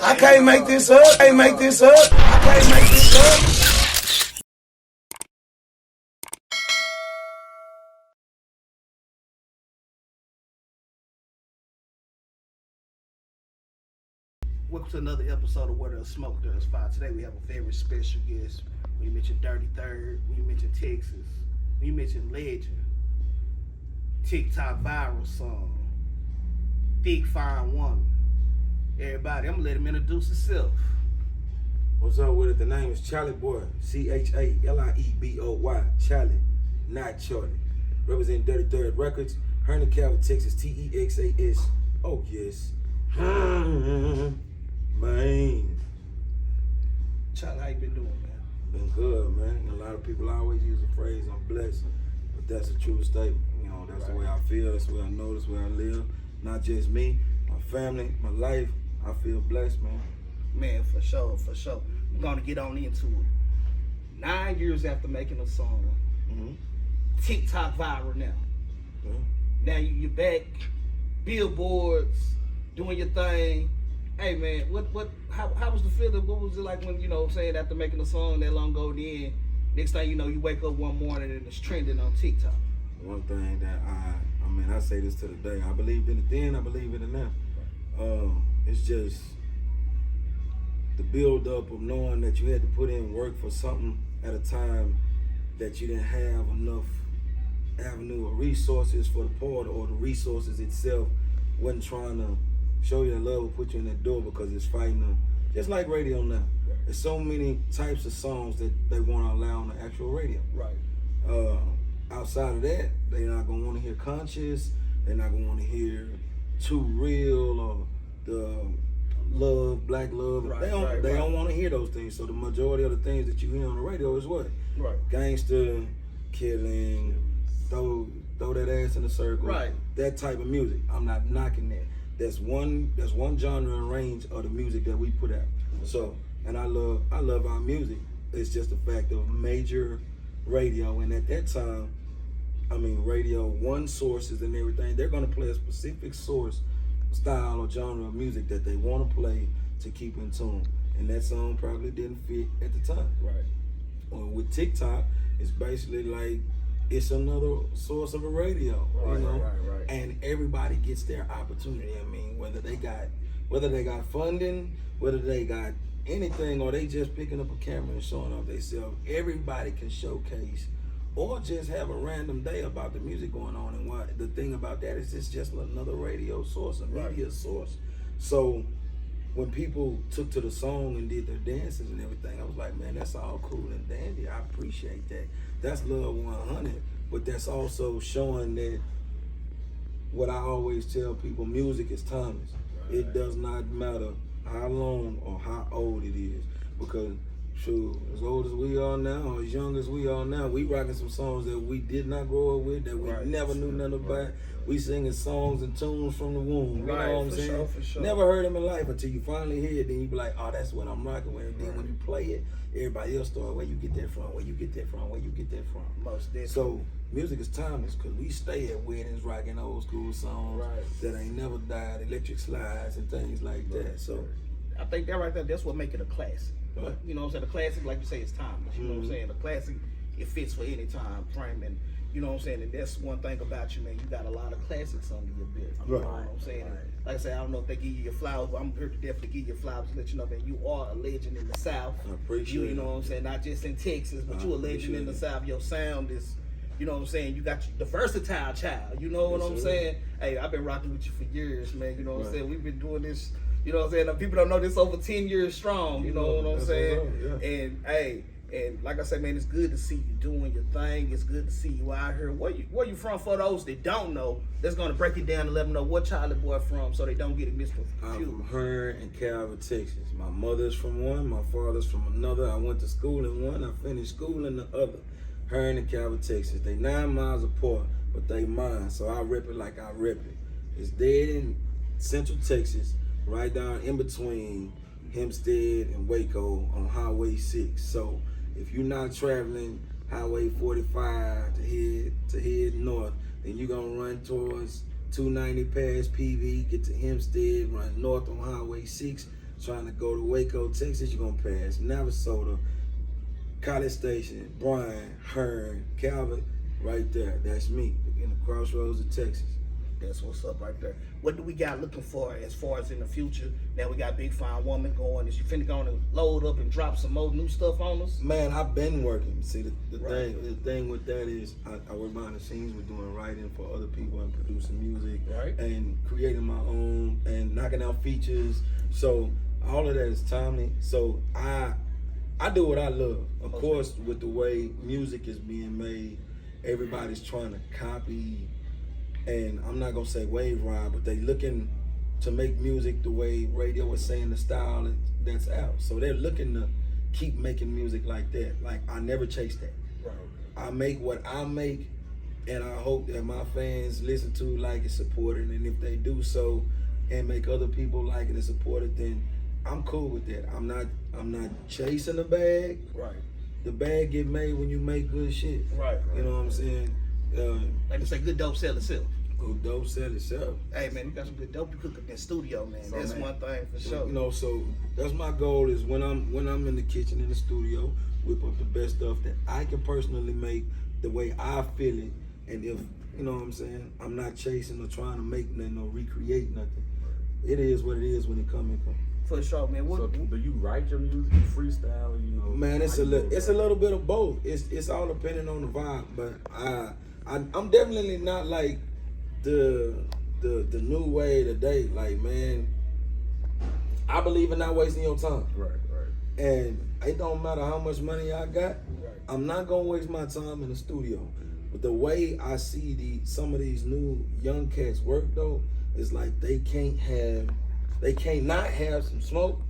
I can't make this up. I can't make this up. I can't make this up. Welcome to another episode of Where There's Smoke, There's Fire. Today we have a very special guest. We mentioned Dirty Third, we mentioned Texas, we mentioned Legend, TikTok viral song, Thick Fine Woman. Everybody, I'm gonna let him introduce himself. What's up with it? The name is Chalie Boy, Chalieboy, Chalie, not Charlie. Representing Dirty Third Records, Herndon, Calvin, Texas, TEXAS. Oh yes, man. Chalie, how you been doing, man? Been good, man. A lot of people always use the phrase "I'm blessed," but that's a true statement. You know, that's the way I feel. That's the way I know. That's the way I live. Not just me, my family, my life. I feel blessed, man. Man, for sure, for sure. We're gonna get on into it. 9 years after making a song, TikTok viral now. Now you're back, billboards, doing your thing. Hey man, how was the feeling? What was it like when, saying after making a song that long ago, then next thing you know, you wake up one morning and it's trending on TikTok? One thing that I say this to the day. I believed in it then, I believe in it now. It's just the build up of knowing that you had to put in work for something at a time that you didn't have enough avenue or resources for the part, or the resources itself wasn't trying to show you the love or put you in that door because it's fighting them. Just like radio now. There's so many types of songs that they want to allow on the actual radio. Right. Outside of that, they're not gonna want to hear conscious. They're not gonna want to hear too real or the love, black love. Right, they don't want to hear those things. So the majority of the things that you hear on the radio is what? Right. Gangster, killing, throw that ass in a circle. Right. That type of music. I'm not knocking that. That's one genre and range of the music that we put out. So, and I love our music. It's just the fact of major radio, and at that time, Radio One sources and everything, they're gonna play a specific source, style, or genre of music that they want to play to keep in tune. And that song probably didn't fit at the time. Right. Or with TikTok, it's basically like it's another source of a radio. Right. And everybody gets their opportunity. Whether they got funding, whether they got anything, or they just picking up a camera and showing off themselves, everybody can showcase or just have a random day about the music going on. And what the thing about that is, it's just another radio source, a media source. So when people took to the song and did their dances and everything, I was like, man, that's all cool and dandy. I appreciate that. That's love 100. But that's also showing that what I always tell people, music is timeless. Right. It does not matter how long or how old it is, because as old as we are now, or as young as we are now, we rocking some songs that we did not grow up with, that we never knew nothing about. We singing songs and tunes from the womb. You know what I'm saying? For sure. Never heard them in life until you finally hear it. Then you be like, oh, that's what I'm rocking with. And then when you play it, everybody else start, where you get that from? Where you get that from? Where you get that from? Most definitely. So music is timeless, because we stay at weddings rocking old school songs that ain't never died, electric slides and things like that. So I think that right there, that's what make it a classic. Right. You know what I'm saying? The classic, like you say, is timeless. You know what I'm saying? The classic, it fits for any time frame. And you know what I'm saying? And that's one thing about you, man. You got a lot of classics under your belt. You know what I'm saying? Like I said, I don't know if they give you your flowers, but I'm here to definitely give you your flowers to let you know that you are a legend in the South. I appreciate you. You know what I'm saying? Not just in Texas, but you a legend in the South. Your sound is, you know what I'm saying? You got the versatile child. You know what I'm saying? Hey, I've been rocking with you for years, man. You know what I'm saying? We've been doing this. You know what I'm saying? People don't know this over 10 years strong. You know what I'm saying? And hey, and like I said, man, it's good to see you doing your thing. It's good to see you out here. Where you from? For those that don't know, that's gonna break it down and let them know what Chalie Boy from, so they don't get it misconfused. I'm from Herndon and Calvin, Texas. My mother's from one, my father's from another. I went to school in one, I finished school in the other. Herndon and Calvin, Texas. They 9 miles apart, but they mine, so I rip it like I rip it. It's dead in Central Texas, right down in between Hempstead and Waco on Highway 6. So if you're not traveling Highway 45 to head north, then you're gonna run towards 290 past PV, get to Hempstead, run north on Highway 6, trying to go to Waco, Texas, you're gonna pass Navasota, College Station, Bryan, Hearn, Calvin, right there. That's me in the crossroads of Texas. That's what's up right there. What do we got looking for as far as in the future? Now we got Big Fine Woman going. Is you finna gonna load up and drop some more new stuff on us? Man, I've been working. See, the Right. thing with that is I work behind the scenes with doing writing for other people and producing music, Right. and creating my own and knocking out features. So all of that is timely. So I do what I love. Of course, with the way music is being made, everybody's trying to copy. And I'm not gonna say wave ride, but they looking to make music the way radio was saying the style that's out. So they're looking to keep making music like that. Like, I never chase that. Right. I make what I make, and I hope that my fans listen to, like it, support it, and if they do so and make other people like it and support it, then I'm cool with that. I'm not chasing the bag. Right. The bag get made when you make good shit. Right. You know what I'm saying? Like they say, good dope sell itself. Good dope sell itself. Hey man, you got some good dope you cook up in the studio, man. So, That's man, one thing for sure. You know, so that's my goal, is when I'm in the kitchen in the studio, whip up the best stuff that I can personally make the way I feel it. And if, you know what I'm saying, I'm not chasing or trying to make nothing or recreate nothing. It is what it is when it come. For sure, man. So do you write your music, you freestyle, you know? Man, it's a little bit of both. It's all depending on the vibe, but I'm definitely not like the new way today. Like, man, I believe in not wasting your time. Right. And it don't matter how much money I got, Right. I'm not gonna waste my time in the studio. But the way I see some of these new young cats work though, is like they can't not have some smoke.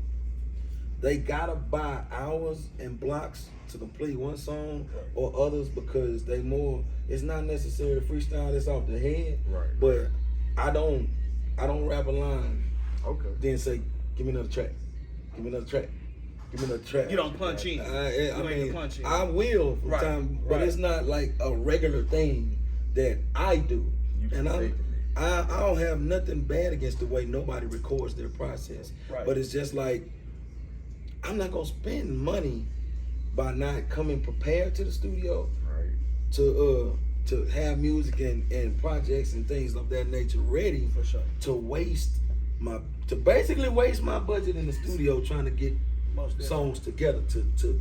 They gotta buy hours and blocks to complete one song or others, because it's not necessary to freestyle this off the head. Right. But I don't rap a line, Okay. then say, give me another track. Give me another track. Give me another track. You don't punch in. I mean, punch in. I will from Right, time, but right. it's not like a regular thing that I do. You And taking it. I don't have nothing bad against the way nobody records their process. Right. But it's just like, I'm not gonna spend money by not coming prepared to the studio Right. to have music and projects and things of that nature ready, For sure. to basically waste my budget in the studio trying to get Most definitely. songs together to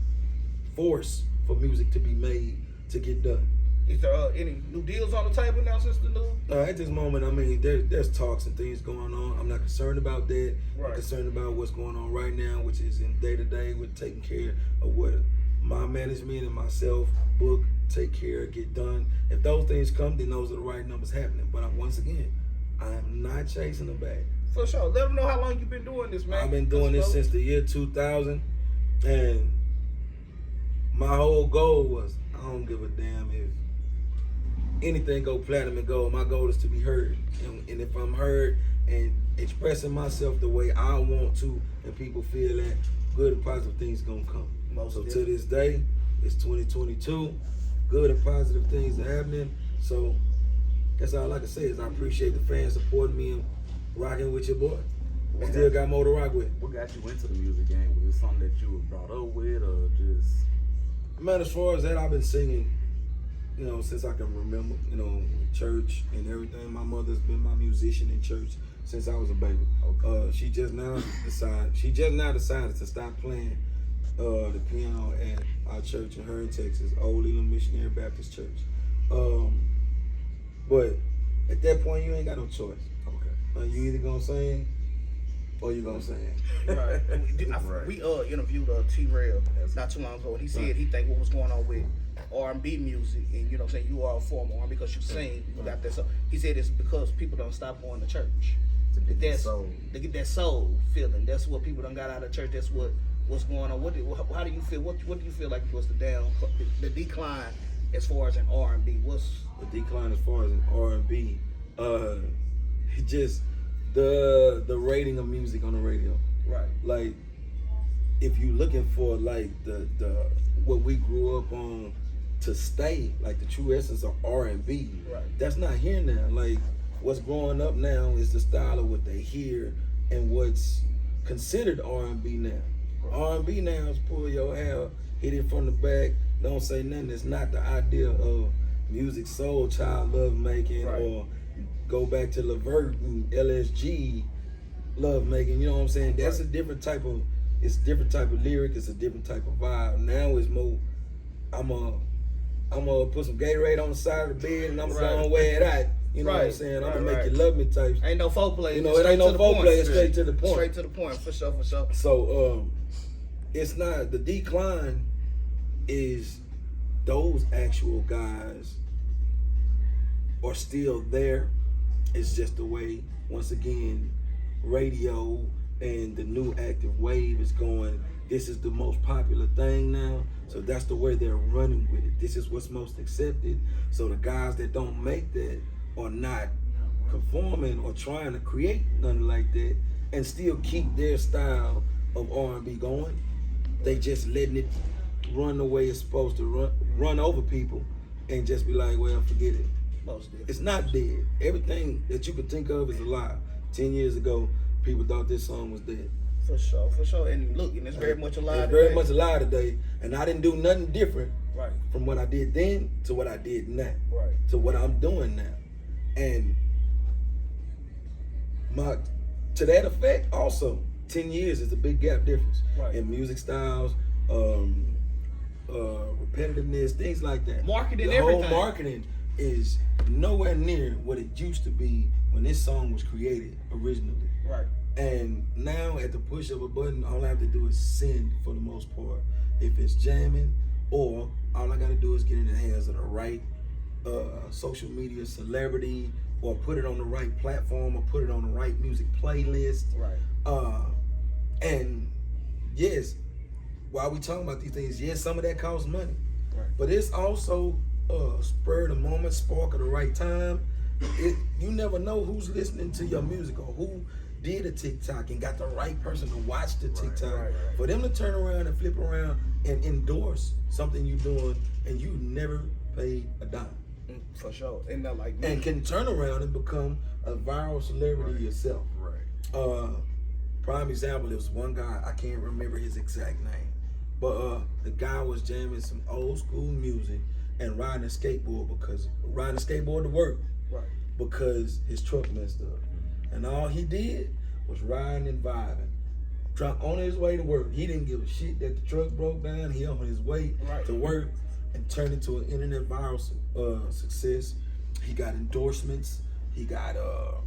force for music to be made to get done. Is there any new deals on the table now since the new? At this moment, I mean, there's talks and things going on. I'm not concerned about that. Right. I'm concerned about what's going on right now, which is in day-to-day with taking care of what my management and myself book, take care, get done. If those things come, then those are the right numbers happening. But once again, I am not chasing the bag. For sure. Let them know how long you've been doing this, man. I've been doing this since the year 2000, and my whole goal was, I don't give a damn if anything go platinum and gold. My goal is to be heard, and if I'm heard and expressing myself the way I want to, and people feel that, good and positive things gonna come. Most So to definitely. this day, it's 2022. Good and positive things are happening. So that's all I can say is I appreciate the fans supporting me and rocking with your boy. We still got more to rock with. What got you into the music game? Was it something that you were brought up with, or just? Man, as far as that, I've been singing, you know, since I can remember, you know, church and everything. My mother's been my musician in church since I was a baby. Okay. She just now decided to stop playing the piano at our church in Hearn, Texas, Old Leland Missionary Baptist Church. But at that point, you ain't got no choice. Okay. You either gonna sing or you gonna sing. Right. Right. We interviewed T-Rail not too long ago, and he said he think what was going on with R&B music, and you know what I'm saying, you are a former R&B because you sing, you got that. So he said it's because people don't stop going to church. To get that That's soul. to get that soul feeling. That's what people done got out of church. That's what's going on. How do you feel? What do you feel like was the decline as far as an R&B? What's The decline as far as an R&B, just the rating of music on the radio. right? Like, if you looking for like the what we grew up on to stay, like the true essence of R&B, Right. that's not here now. Like, what's growing up now is the style of what they hear and what's considered R&B now. R&B now is pull your hair, hit it from the back, don't say nothing. It's not the idea of music soul child love making or go back to Levert and LSG love making. You know what I'm saying? That's a different type of. It's a different type of lyric. It's a different type of vibe. Now it's more. I'm gonna put some Gatorade on the side of the bed and I'm gonna wear it out. You know what I'm saying? I'm gonna make you love me type. Ain't no foreplay. You know, it ain't no foreplay. It's straight to the point. Straight to the point, for sure, for sure. So it's not the decline. Is those actual guys are still there? It's just the way. Once again, radio and the new active wave is going. This is the most popular thing now. So that's the way they're running with it. This is what's most accepted. So the guys that don't make that are not conforming or trying to create nothing like that and still keep their style of R&B going. They just letting it run the way it's supposed to run over people and just be like, well, forget it. It's not dead. Everything that you could think of is alive. 10 years ago, people thought this song was dead. For sure. And look, and it's very much alive today. It's very much alive today. And I didn't do nothing different from what I did then to what I did now. To what I'm doing now. And to that effect, also, 10 years is a big gap difference in music styles, repetitiveness, things like that. Marketing, the everything. Whole marketing is nowhere near what it used to be when this song was created originally. And now at the push of a button, all I have to do is send for the most part. If it's jamming, or all I gotta do is get in the hands of the right social media celebrity, or put it on the right platform, or put it on the right music playlist. And yes, while we talking about these things, yes, some of that costs money. But it's also spur of the moment, spark of the right time. You never know who's listening to your music or who did a TikTok and got the right person to watch the TikTok. For them to turn around and flip around and endorse something you're doing and you never paid a dime. For sure. And they're like, and can turn around and become a viral celebrity yourself. Prime example, there was one guy, I can't remember his exact name, but the guy was jamming some old school music and riding a skateboard to work because his truck messed up. And all he did was riding and vibing. On his way to work. He didn't give a shit that the truck broke down. He on his way to work and turned into an internet viral success. He got endorsements. He got a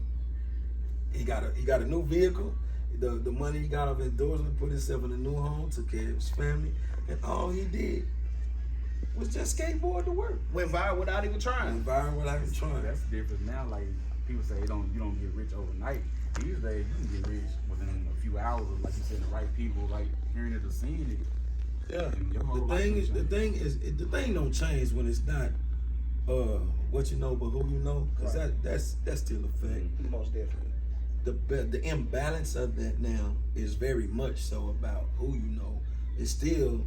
new vehicle. The money he got off endorsement, put himself in a new home, took care of his family, and all he did was just skateboard to work. Went viral without even trying. That's the difference now. Like people say, you don't get rich overnight. These days, you can get rich within a few hours of, like you said, the right people, like hearing it or seeing it. Yeah. The thing don't change when it's not what you know, but who you know, because that's still a fact. Most definitely. The imbalance of that now is very much so about who you know. It's still,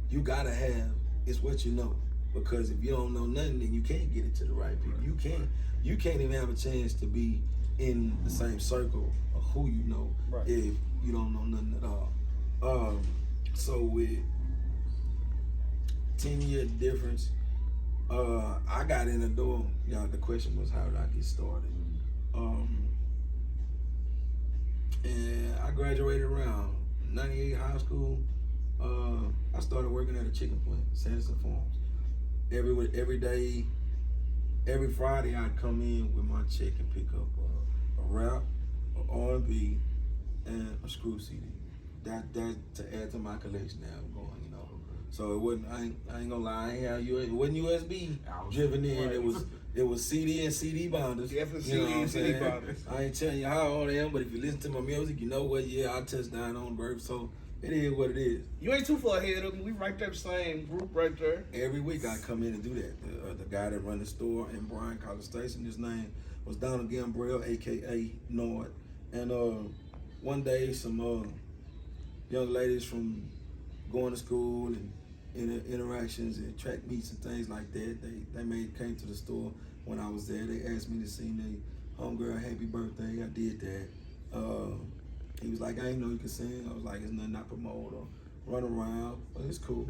you gotta have, it's what you know. Because if you don't know nothing, then you can't get it to the right people. You can't even have a chance to be in the same circle of who you know if you don't know nothing at all. So with 10-year difference, I got in the door. The question was, how did I get started? And I graduated around 98 high school. I started working at a chicken plant, Sanderson Farms. Every day, every Friday, I'd come in with my check and pick up a rap, an R&B, and a screw CD. That to add to my collection now going, So it wasn't. I ain't gonna lie. It wasn't USB driven in. It was CD and CD binders. Definitely CD and CD binders. I ain't telling you how old I am, but if you listen to my music, you know what year I touched down on birth. So it is what it is. You ain't too far ahead of me. We right there, the same group right there. Every week I come in and do that. The guy that run the store in Bryan College Station, his name was Donald Gambrell, aka Nord. And one day some young ladies from going to school and interactions and track meets and things like that, they came to the store when I was there. They asked me to sing their homegirl happy birthday. I did that. He was like, I didn't know you could sing. I was like, it's nothing I promote or run around, but it's cool.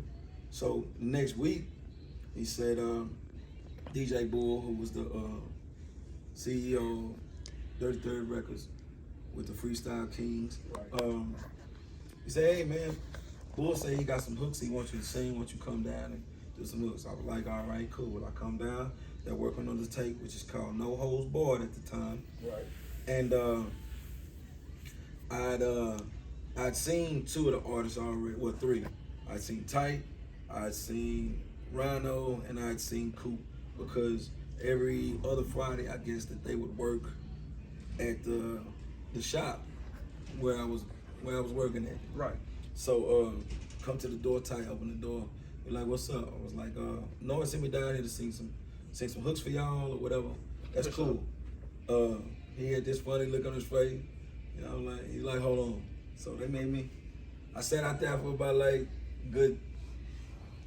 So next week, he said, DJ Bull, who was the CEO of Dirty Third Records with the Freestyle Kings, he said, hey man, Bull said he got some hooks he wants you to sing, wants you to come down and do some hooks. I was like, all right, cool. I come down, they're working on the tape, which is called No Holds Barred at the time. Right. And I'd seen two of the artists already, well, three. I'd seen Tight, I'd seen Rhino, and I'd seen Coop, because every other Friday, I guess that they would work at the shop where I was working at. Right. So come to the door, Tight, open the door. You're like, what's up? I was like, Noah sent me down here to sing some hooks for y'all or whatever. That's cool. He had this funny look on his face. You know, he's like, hold on. So they made me. I sat out there for about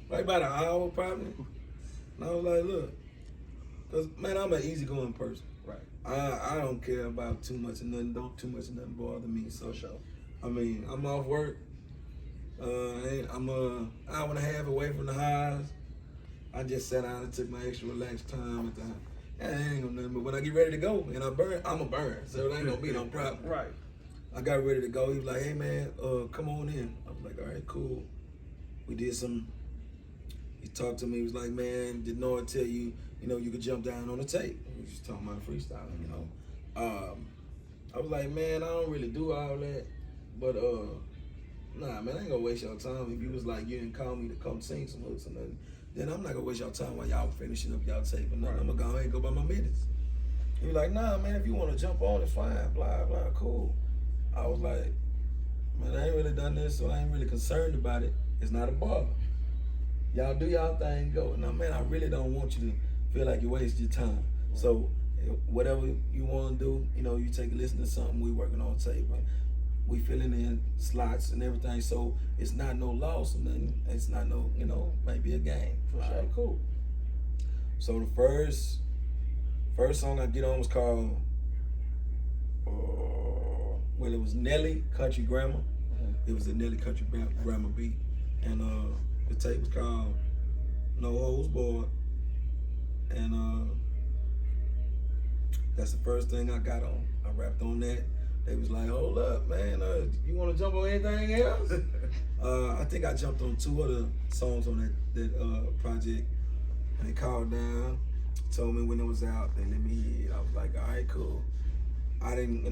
about an hour probably. And I was like, look, cause man, I'm an easygoing person. Right. I don't care about too much of nothing. Don't too much of nothing bother me. So, I mean, I'm off work. I'm an hour and a half away from the highs. I just sat down and took my extra relaxed time at the house. It ain't gonna nothing, but when I get ready to go and I burn, I'm a burn, so it ain't gonna be no problem. Right. I got ready to go. He was like, hey man, come on in. I was like, all right, cool. We did some, he talked to me, he was like, man, did Noah tell you, you could jump down on the tape? We was just talking about freestyling, I was like, man, I don't really do all that, but nah, man, I ain't gonna waste your time. If you was like, you didn't call me to come sing some hooks or nothing, then I'm not gonna waste your time while y'all finishing up y'all tape or nothing. Right. I'm gonna go ahead and go by my business. He was like, nah, man, if you wanna jump on, it's fine, blah, blah, cool. I was like, man, I ain't really done this, so I ain't really concerned about it. It's not a bother. Y'all do y'all thing, go. Now, man, I really don't want you to feel like you wasted your time. So whatever you want to do, you take a listen to something we working on tape. We filling in slots and everything, so it's not no loss or nothing. It's not no, maybe a game. For sure. Right, cool. So the first song I get on was called, it was Nelly Country Grammar. It was a Nelly Country Grammar beat, and the tape was called No Holds Barred, and that's the first thing I got on. I rapped on that. They was like, hold up, man, you want to jump on anything else? I think I jumped on two other songs on that project, and they called down, told me when it was out, they let me hear it. I was like, all right, cool. I didn't,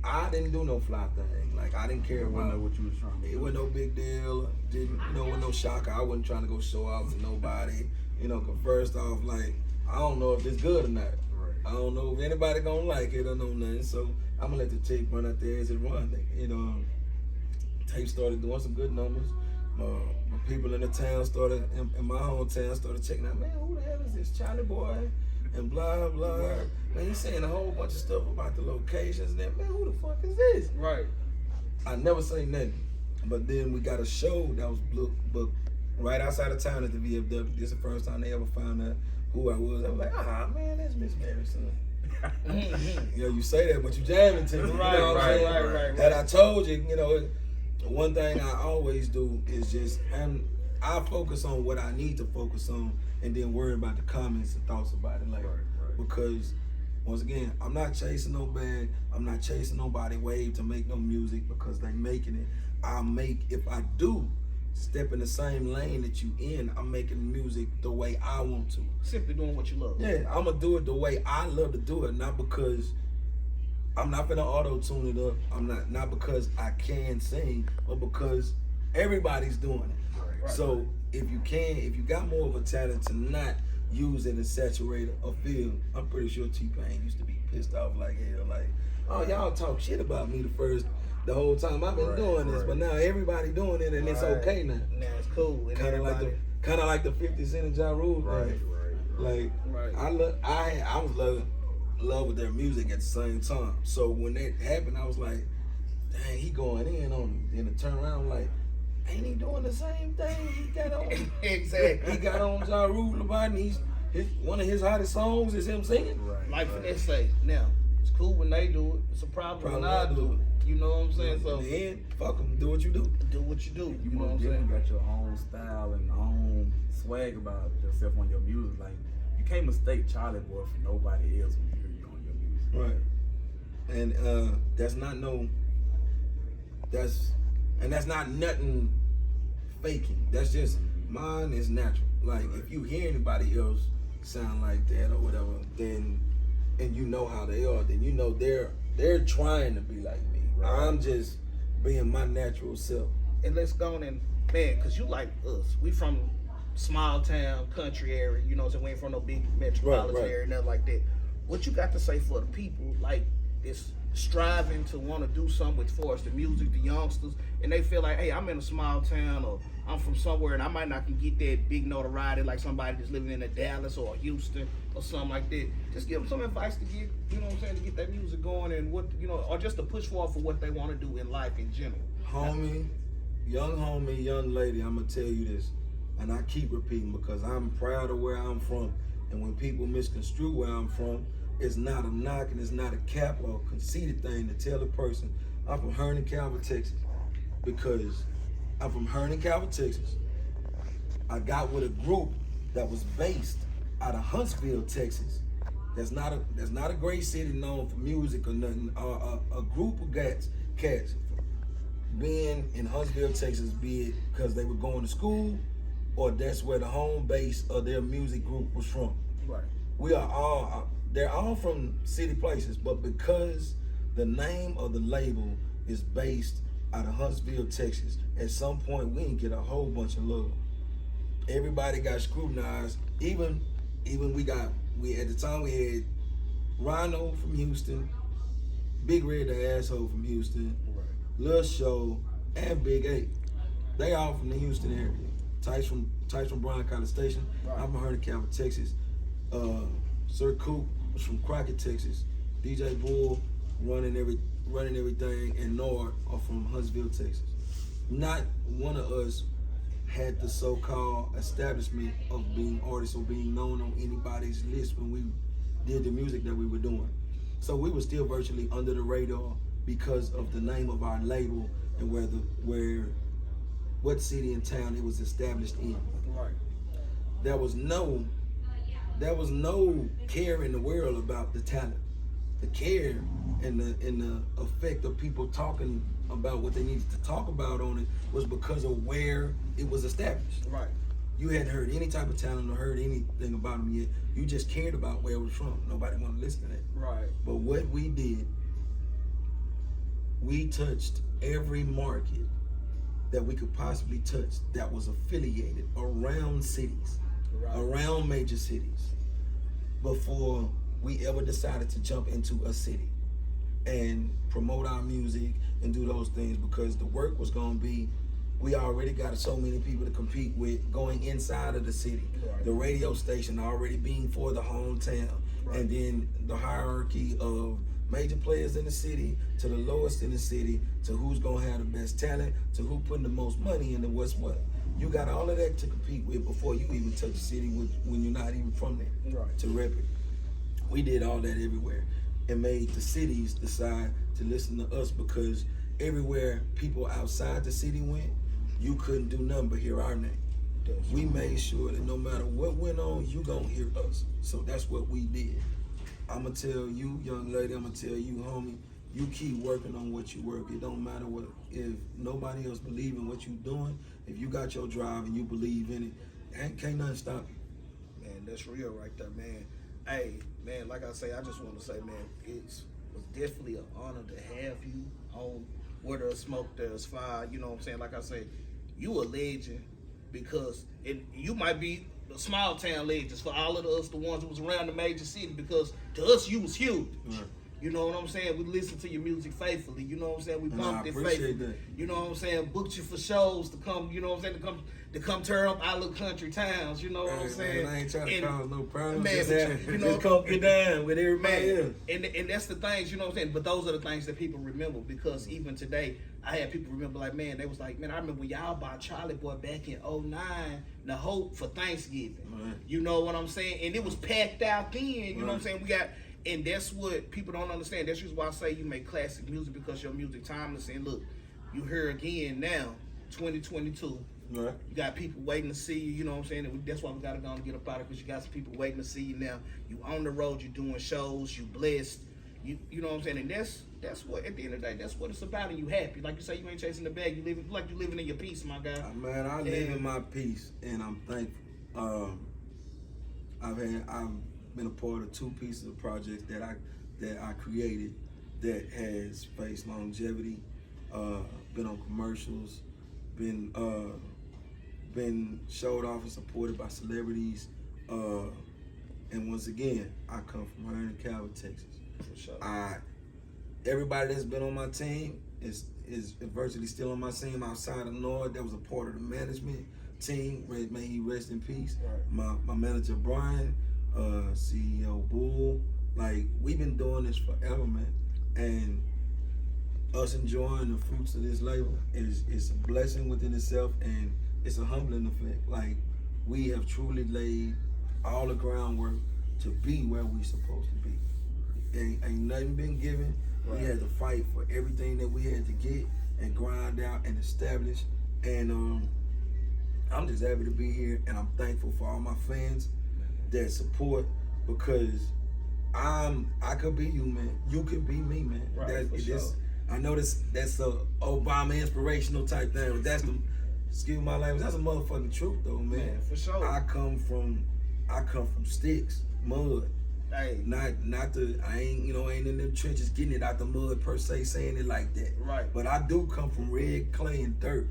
I didn't do no fly thing. Like, I didn't care about know what you was trying to do. It wasn't no big deal. Didn't, wasn't no shocker. I wasn't trying to go show off to nobody. Cause first off, like, I don't know if it's good or not. Right. I don't know if anybody gonna like it or no nothing. So I'm gonna let the tape run out there as it run. Tape started doing some good numbers. My people in the town started, in my hometown, started checking out, man, who the hell is this Chalie boy? And blah, blah. Man, he's saying a whole bunch of stuff about the locations. And then, man, who the fuck is this? Right. I never say nothing. But then we got a show that was booked right outside of town at the VFW. This is the first time they ever found out who I was. I was like, man, that's Miss Mary's son. You say that, but you jamming to me. Right. Had I told you, one thing I always do is just, I focus on what I need to focus on and then worry about the comments and thoughts about it later. Right. Because, once again, I'm not chasing no bag. I'm not chasing nobody wave to make no music because they making it. If I do step in the same lane that you in, I'm making music the way I want to. Simply doing what you love. Yeah, I'm gonna do it the way I love to do it, not because I'm not gonna auto-tune it up. I'm not because I can sing, but because everybody's doing it. Right. So if you got more of a talent to not use it and saturate a field, I'm pretty sure T-Pain used to be pissed off like hell, like, oh, y'all talk shit about me the whole time I've been doing this, but now everybody doing it and it's okay now. Now it's cool. Kind of like the 50 Cent and Ja Rule thing. Like, I was love with their music at the same time. So when that happened, I was like, dang, he going in on him. Then it turned around, like, ain't he doing the same thing he got on? Exactly. He got on Ja Rule about it. One of his hottest songs is him singing. Like they say, now, it's cool when they do it. It's a problem when I do it. You know what I'm saying? So in the end, fuck them. Do what you do. do what you do. You You know what most I'm definitely saying? got your own style and own swag about yourself on your music. Like you can't mistake Charlie Boy for nobody else when you hear you on your music. Right. And that's not not nothing faking. That's just mine is natural. Like if you hear anybody else sound like that or whatever, then and you know how they are, then you know they're trying to be like me. Right. I'm just being my natural self. And let's go on and, man, because you like us. We from small town, country area, you know, so we ain't from no big metropolitan Right. area, nothing like that. What you got to say for the people, like, is striving to want to do something with for us, the music, the youngsters, and they feel like, hey, I'm in a small town or I'm from somewhere and I might not can get that big notoriety like somebody that's living in a Dallas or a Houston or something like that. Just give them some advice to get, you know what I'm saying, to get that music going and what, you know, or just to push forward for what they want to do in life in general. Homie, young lady, I'm gonna tell you this, and I keep repeating because I'm proud of where I'm from. And when people misconstrue where I'm from, it's not a knock and it's not a cap or a conceited thing to tell a person I'm from Herndon, Calvert, Texas. Because I'm from Herndon, Calvert, Texas. I got with a group that was based out of Huntsville, Texas. That's not a great city known for music or nothing. A group of cats being in Huntsville, Texas, be it because they were going to school or that's where the home base of their music group was from. Right. They're all from city places, but because the name of the label is based out of Huntsville, Texas, at some point we didn't get a whole bunch of love. Everybody got scrutinized. Even we at the time we had Rhino from Houston, Big Red the Asshole from Houston, Right. Lil Show, and Big A. They all from the Houston area. Tice from Bryan College Station. Right. I'm from Herndon, Calvert, Texas. Sir Coop was from Crockett, Texas. DJ Bull running everything, and Nord are from Huntsville, Texas. Not one of us had the so-called establishment of being artists or being known on anybody's list when we did the music that we were doing. So we were still virtually under the radar because of the name of our label and what city and town it was established in. Right. There was no care in the world about the talent. The care and the effect of people talking about what they needed to talk about on it was because of where it was established. Right. You hadn't heard any type of talent or heard anything about them yet. You just cared about where it was from. Nobody wanted to listen to that. Right. But what we did, we touched every market that we could possibly touch that was affiliated around cities, Right. around major cities, before we ever decided to jump into a city and promote our music and do those things, because the work was going to be, we already got so many people to compete with going inside of the city. Right. The radio station already being for the hometown. Right. And then the hierarchy of major players in the city to the lowest in the city to who's going to have the best talent to who putting the most money into what's what. You got all of that to compete with before you even touch the city when you're not even from there. Right. To rep it. We did all that everywhere and made the cities decide to listen to us, because everywhere people outside the city went, you couldn't do nothing but hear our name. We made sure that no matter what went on, you gonna hear us. So that's what we did. I'ma tell you, young lady, I'ma tell you, homie, you keep working on what you work. It don't matter what, if nobody else believe in what you doing, if you got your drive and you believe in it, can't nothing stop you. Man, that's real right there, man. Hey, man, like I say, I just want to say, man, it was definitely an honor to have you on Where There's Smoke, There's Fire. You know what I'm saying? Like I say, you a legend, because you might be the small town legends for all of us, the ones who was around the major city, because to us, you was huge. Right. You know what I'm saying? We listened to your music faithfully. You know what I'm saying? We And I bumped it appreciate faithfully. that. You know what I'm saying? Booked you for shows to come, you know what I'm saying, to come tear up our little country towns, you know what I'm saying? Man, I ain't trying to cause no problems. Man, Just, but you know, just come get down with everybody else. man, and that's the things, you know what I'm saying? But those are the things that people remember, because even today, I had people remember, like, man, they was like, man, I remember when y'all bought Charlie Boy back in 2009, the Hope for Thanksgiving. Right. You know what I'm saying? And it was packed out then, you know what I'm saying? We got And that's what people don't understand. That's just why I say you make classic music, because your music timeless. And look, you hear again now, 2022. Right. You got people waiting to see you, you know what I'm saying? And that's why we gotta go and get up out of it, because you got some people waiting to see you now. You on the road, you doing shows, you blessed. You know what I'm saying? And that's what, at the end of the day, that's what it's about, and you happy. Like you say, you ain't chasing the bag, you living like you living in your peace, my guy. Man, I live in my peace, and I'm thankful. I've been a part of 2 pieces of projects that I created that has faced longevity, been on commercials, been showed off and supported by celebrities, and once again, I come from Iron Calvert, Texas. For sure. Everybody that's been on my team is virtually still on my team outside of North. That was a part of the management team. May he rest in peace. Right. My manager Brian, CEO Bull. Like, we've been doing this forever, man. And us enjoying the fruits of this label is a blessing within itself, and it's a humbling effect. Like, we have truly laid all the groundwork to be where we supposed to be. Ain't nothing been given. Right. We had to fight for everything that we had to get and grind out and establish. And I'm just happy to be here, and I'm thankful for all my fans that support, because I could be you, man. You could be me, man. Right, sure. I know that's a Obama inspirational type thing, but that's the, excuse my language, that's a motherfucking truth though, man. For sure. I come from sticks, mud. Hey. I ain't in them trenches getting it out the mud per se, saying it like that. Right. But I do come from red clay and dirt.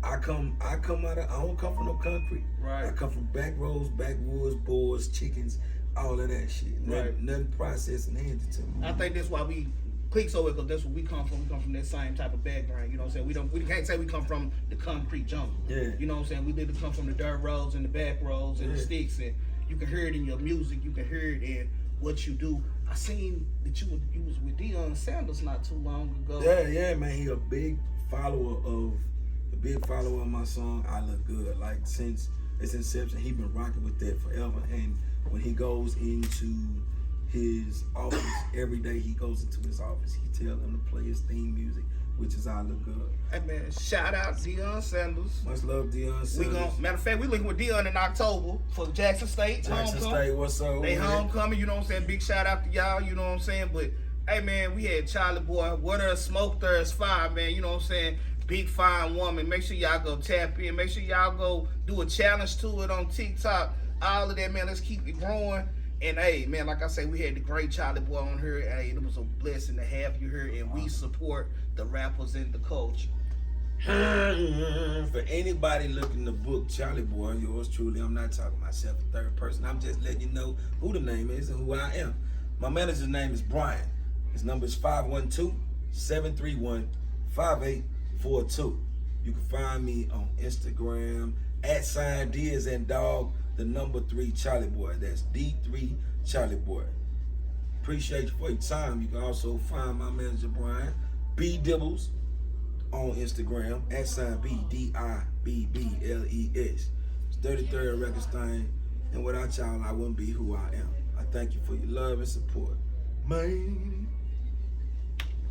I don't come from no concrete. Right. I come from back roads, backwoods, boards, chickens, all of that shit. Nothing processed and handed to me. I think that's why we click so well, because that's where we come from. We come from that same type of background. You know what I'm saying? We can't say we come from the concrete jungle. Yeah. You know what I'm saying? We literally come from the dirt roads and the back roads and the sticks, and you can hear it in your music. You can hear it in what you do. I seen that you was with Deion Sanders not too long ago. Yeah, man. He a big follower of my song "I Look Good." Like, since its inception, he been rocking with that forever. And when he goes into his office, every day he goes into his office, he tell them to play his theme music, which is "I Look Good." Hey man, shout out Deion Sanders. Much love, Deion Sanders. Matter of fact, we looking with Deion in October for Jackson State. Jackson State, what's up? They homecoming, you know what I'm saying? Big shout out to y'all, you know what I'm saying? But hey man, we had Chalie boy, what a smoke there is fire, man, you know what I'm saying? Big fine woman. Make sure y'all go tap in. Make sure y'all go do a challenge to it on TikTok. All of that, man. Let's keep it growing. And hey, man, like I say, we had the great Chalie boy on here. Hey, it was a blessing to have you here, and we support the rappers and the culture. For anybody looking to book Chalie boy, yours truly, I'm not talking myself in third person. I'm just letting you know who the name is and who I am. My manager's name is Brian. His number is 512-731-5842. You can find me on Instagram @ Diaz and Dog, the number 3 Chalie boy. That's D3 Chalie boy. Appreciate you for your time. You can also find my manager Brian B Dibbles on Instagram @ BDIBBLES. It's 33rd Records thing, and without y'all, I wouldn't be who I am. I thank you for your love and support, man.